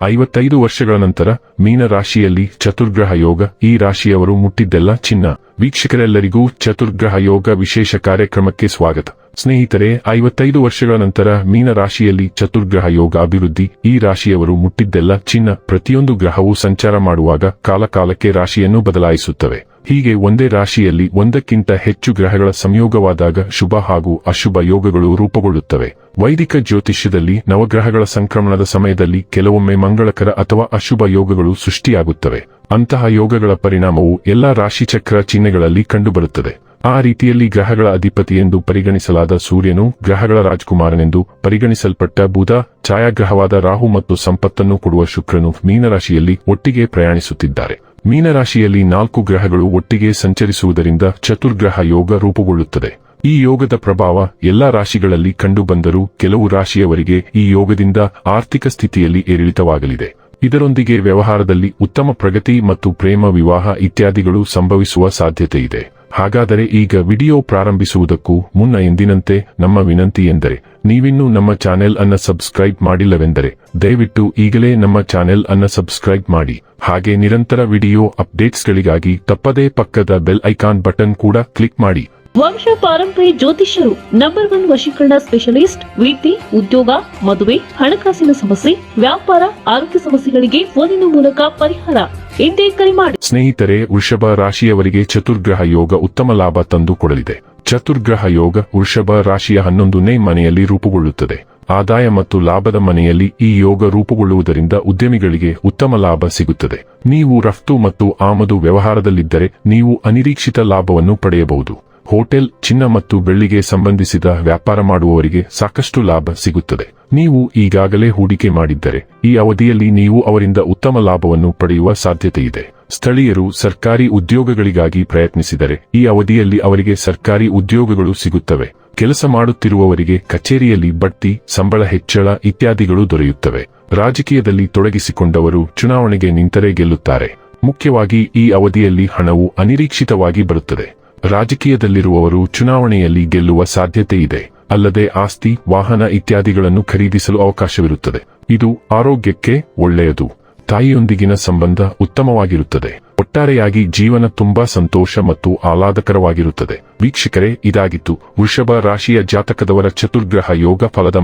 55 ವರ್ಷಗಳ ನಂತರ ಮೀನ ರಾಶಿಯಲ್ಲಿ ಚತುರ್ಗ್ರಹ ಯೋಗ. ಈ ರಾಶಿಯವರು ಮುಟ್ಟಿದ್ದೆಲ್ಲ ಚಿನ್ನ. ವೀಕ್ಷಕರೆಲ್ಲರಿಗೂ ಚತುರ್ಗ್ರಹ ಯೋಗ ವಿಶೇಷ ಕಾರ್ಯಕ್ರಮಕ್ಕೆ ಸ್ವಾಗತ. ಸ್ನೇಹಿತರೆ, 55 ವರ್ಷಗಳ ನಂತರ ಮೀನ ರಾಶಿಯಲ್ಲಿ ಚತುರ್ಗ್ರಹ ಯೋಗ ಅಭಿವೃದ್ಧಿ. ಈ ರಾಶಿಯವರು ಮುಟ್ಟಿದ್ದೆಲ್ಲ ಚಿನ್ನ. ಪ್ರತಿಯೊಂದು ಗ್ರಹವು ಸಂಚಾರ ಮಾಡುವಾಗ ಕಾಲಕಾಲಕ್ಕೆ ರಾಶಿಯನ್ನು ಬದಲಾಯಿಸುತ್ತವೆ. ಹೀಗೆ ಒಂದೇ ರಾಶಿಯಲ್ಲಿ ಒಂದಕ್ಕಿಂತ ಹೆಚ್ಚು ಗ್ರಹಗಳ ಸಂಯೋಗವಾದಾಗ ಶುಭ ಹಾಗೂ ಅಶುಭ ಯೋಗಗಳು ರೂಪುಗೊಳ್ಳುತ್ತವೆ. ವೈದಿಕ ಜ್ಯೋತಿಷ್ಯದಲ್ಲಿ ನವಗ್ರಹಗಳ ಸಂಕ್ರಮಣದ ಸಮಯದಲ್ಲಿ ಕೆಲವೊಮ್ಮೆ ಮಂಗಳಕರ ಅಥವಾ ಅಶುಭ ಯೋಗಗಳು ಸೃಷ್ಟಿಯಾಗುತ್ತವೆ. ಅಂತಹ ಯೋಗಗಳ ಪರಿಣಾಮವು ಎಲ್ಲಾ ರಾಶಿಚಕ್ರ ಚಿಹ್ನೆಗಳಲ್ಲಿ ಕಂಡುಬರುತ್ತದೆ. ಆ ರೀತಿಯಲ್ಲಿ ಗ್ರಹಗಳ ಅಧಿಪತಿ ಎಂದು ಪರಿಗಣಿಸಲಾದ ಸೂರ್ಯನು, ಗ್ರಹಗಳ ರಾಜಕುಮಾರನೆಂದು ಪರಿಗಣಿಸಲ್ಪಟ್ಟ ಬುಧ, ಛಾಯಾಗ್ರಹವಾದ ರಾಹು ಮತ್ತು ಸಂಪತ್ತನ್ನು ಕೊಡುವ ಶುಕ್ರನು ಮೀನರಾಶಿಯಲ್ಲಿ ಒಟ್ಟಿಗೆ ಪ್ರಯಾಣಿಸುತ್ತಿದ್ದಾರೆ. ಮೀನರಾಶಿಯಲ್ಲಿ 4 ಗ್ರಹಗಳು ಒಟ್ಟಿಗೆ ಸಂಚರಿಸುವುದರಿಂದ ಚತುರ್ಗ್ರಹ ಯೋಗ ರೂಪುಗೊಳ್ಳುತ್ತದೆ. ಈ ಯೋಗದ ಪ್ರಭಾವ ಎಲ್ಲಾ ರಾಶಿಗಳಲ್ಲಿ ಕಂಡುಬಂದರೂ ಕೆಲವು ರಾಶಿಯವರಿಗೆ ಈ ಯೋಗದಿಂದ ಆರ್ಥಿಕ ಸ್ಥಿತಿಯಲ್ಲಿ ಏರಿಳಿತವಾಗಲಿದೆ. ಇದರೊಂದಿಗೆ ವ್ಯವಹಾರದಲ್ಲಿ ಉತ್ತಮ ಪ್ರಗತಿ ಮತ್ತು ಪ್ರೇಮ, ವಿವಾಹ ಇತ್ಯಾದಿಗಳು ಸಂಭವಿಸುವ ಸಾಧ್ಯತೆ ಇದೆ. ಹಾಗಾದರೆ ಈಗ ವಿಡಿಯೋ ಪ್ರಾರಂಭಿಸುವುದಕ್ಕೂ ಮುನ್ನ ಎಂದಿನಂತೆ ನಮ್ಮ ವಿನಂತಿ ಎಂದರೆ, ನೀವಿನ್ನೂ ನಮ್ಮ ಚಾನೆಲ್ ಅನ್ನು ಸಬ್ಸ್ಕ್ರೈಬ್ ಮಾಡಿಲ್ಲವೆಂದರೆ ದಯವಿಟ್ಟು ಈಗಲೇ ನಮ್ಮ ಚಾನೆಲ್ ಅನ್ನು ಸಬ್ಸ್ಕ್ರೈಬ್ ಮಾಡಿ. ಹಾಗೆ ನಿರಂತರ ವಿಡಿಯೋ ಅಪ್ಡೇಟ್ಸ್ಗಳಿಗಾಗಿ ತಪ್ಪದೇ ಪಕ್ಕದ ಬೆಲ್ ಐಕಾನ್ ಬಟನ್ ಕೂಡ ಕ್ಲಿಕ್ ಮಾಡಿ. ವಂಶ ಪಾರಂಪರ್ಯ ಜ್ಯೋತಿಷ್ಯರು ನಂಬರ್ 1 ವಶೀಕರಣ ಸ್ಪೆಷಲಿಸ್ಟ್. ವಿದ್ಯೆ, ಉದ್ಯೋಗ, ಮದುವೆ, ಹಣಕಾಸಿನ ಸಮಸ್ಯೆ, ವ್ಯಾಪಾರ, ಆರೋಗ್ಯ ಸಮಸ್ಯೆಗಳಿಗೆ ಫೋನಿನ ಮೂಲಕ ಪರಿಹಾರ. ಇಂದೇ ಕರೆ ಮಾಡಿ. ಸ್ನೇಹಿತರೆ, ವೃಷಭ ರಾಶಿಯವರಿಗೆ ಚತುರ್ಗ್ರಹ ಯೋಗ ಉತ್ತಮ ಲಾಭ ತಂದು ಕೊಡಲಿದೆ. ಚತುರ್ಗ್ರಹ ಯೋಗ ವೃಷಭ ರಾಶಿಯ 11ನೇ ಮನೆಯಲ್ಲಿ ರೂಪುಗೊಳ್ಳುತ್ತದೆ. ಆದಾಯ ಮತ್ತು ಲಾಭದ ಮನೆಯಲ್ಲಿ ಈ ಯೋಗ ರೂಪುಗೊಳ್ಳುವುದರಿಂದ ಉದ್ಯಮಿಗಳಿಗೆ ಉತ್ತಮ ಲಾಭ ಸಿಗುತ್ತದೆ. ನೀವು ರಫ್ತು ಮತ್ತು ಆಮದು ವ್ಯವಹಾರದಲ್ಲಿದ್ದರೆ ನೀವು ಅನಿರೀಕ್ಷಿತ ಲಾಭವನ್ನು ಪಡೆಯಬಹುದು. ಹೋಟೆಲ್, ಚಿನ್ನ ಮತ್ತು ಬೆಳ್ಳಿಗೆ ಸಂಬಂಧಿಸಿದ ವ್ಯಾಪಾರ ಮಾಡುವವರಿಗೆ ಸಾಕಷ್ಟು ಲಾಭ ಸಿಗುತ್ತದೆ. ನೀವು ಈಗಾಗಲೇ ಹೂಡಿಕೆ ಮಾಡಿದ್ದರೆ ಈ ಅವಧಿಯಲ್ಲಿ ನೀವು ಅವರಿಂದ ಉತ್ತಮ ಲಾಭವನ್ನು ಪಡೆಯುವ ಸಾಧ್ಯತೆ ಇದೆ. ಸ್ಥಳೀಯರು ಸರ್ಕಾರಿ ಉದ್ಯೋಗಗಳಿಗಾಗಿ ಪ್ರಯತ್ನಿಸಿದರೆ ಈ ಅವಧಿಯಲ್ಲಿ ಅವರಿಗೆ ಸರ್ಕಾರಿ ಉದ್ಯೋಗಗಳು ಸಿಗುತ್ತವೆ. ಕೆಲಸ ಮಾಡುತ್ತಿರುವವರಿಗೆ ಕಚೇರಿಯಲ್ಲಿ ಬಡ್ತಿ, ಸಂಬಳ ಹೆಚ್ಚಳ ಇತ್ಯಾದಿಗಳು ದೊರೆಯುತ್ತವೆ. ರಾಜಕೀಯದಲ್ಲಿ ತೊಡಗಿಸಿಕೊಂಡವರು ಚುನಾವಣೆಗೆ ನಿಂತರೆ ಗೆಲ್ಲುತ್ತಾರೆ. ಮುಖ್ಯವಾಗಿ ಈ ಅವಧಿಯಲ್ಲಿ ಹಣವು ಅನಿರೀಕ್ಷಿತವಾಗಿ ಬರುತ್ತದೆ. ರಾಜಕೀಯದಲ್ಲಿರುವವರು ಚುನಾವಣೆಯಲ್ಲಿ ಗೆಲ್ಲುವ ಸಾಧ್ಯತೆ ಇದೆ. ಅಲ್ಲದೆ ಆಸ್ತಿ, ವಾಹನ ಇತ್ಯಾದಿಗಳನ್ನು ಖರೀದಿಸಲು ಅವಕಾಶವಿರುತ್ತದೆ. ಇದು ಆರೋಗ್ಯಕ್ಕೆ ಒಳ್ಳೆಯದು. ತಾಯಿಯೊಂದಿಗಿನ ಸಂಬಂಧ ಉತ್ತಮವಾಗಿರುತ್ತದೆ. ಒಟ್ಟಾರೆಯಾಗಿ ಜೀವನ ತುಂಬಾ ಸಂತೋಷ ಮತ್ತು ಆಹ್ಲಾದಕರವಾಗಿರುತ್ತದೆ. ವೀಕ್ಷಕರೇ, ಇದಾಗಿತ್ತು ವೃಷಭ ರಾಶಿಯ ಜಾತಕದವರ ಚತುರ್ಗ್ರಹ ಯೋಗ ಫಲದ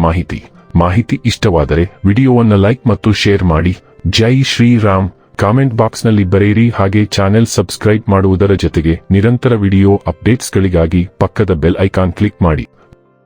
ಮಾಹಿತಿ ಇಷ್ಟವಾದರೆ ವಿಡಿಯೋವನ್ನು ಲೈಕ್ ಮತ್ತು ಶೇರ್ ಮಾಡಿ. ಜೈ ಶ್ರೀರಾಮ್. ಕಾಮೆಂಟ್ ಬಾಕ್ಸ್ನಲ್ಲಿ ಬರೆಯಿರಿ. ಹಾಗೆ ಚಾನೆಲ್ ಸಬ್ಸ್ಕ್ರೈಬ್ ಮಾಡುವುದರ ಜೊತೆಗೆ ನಿರಂತರ ವಿಡಿಯೋ ಅಪ್ಡೇಟ್ಸ್ಗಳಿಗಾಗಿ ಪಕ್ಕದ ಬೆಲ್ ಐಕಾನ್ ಕ್ಲಿಕ್ ಮಾಡಿ.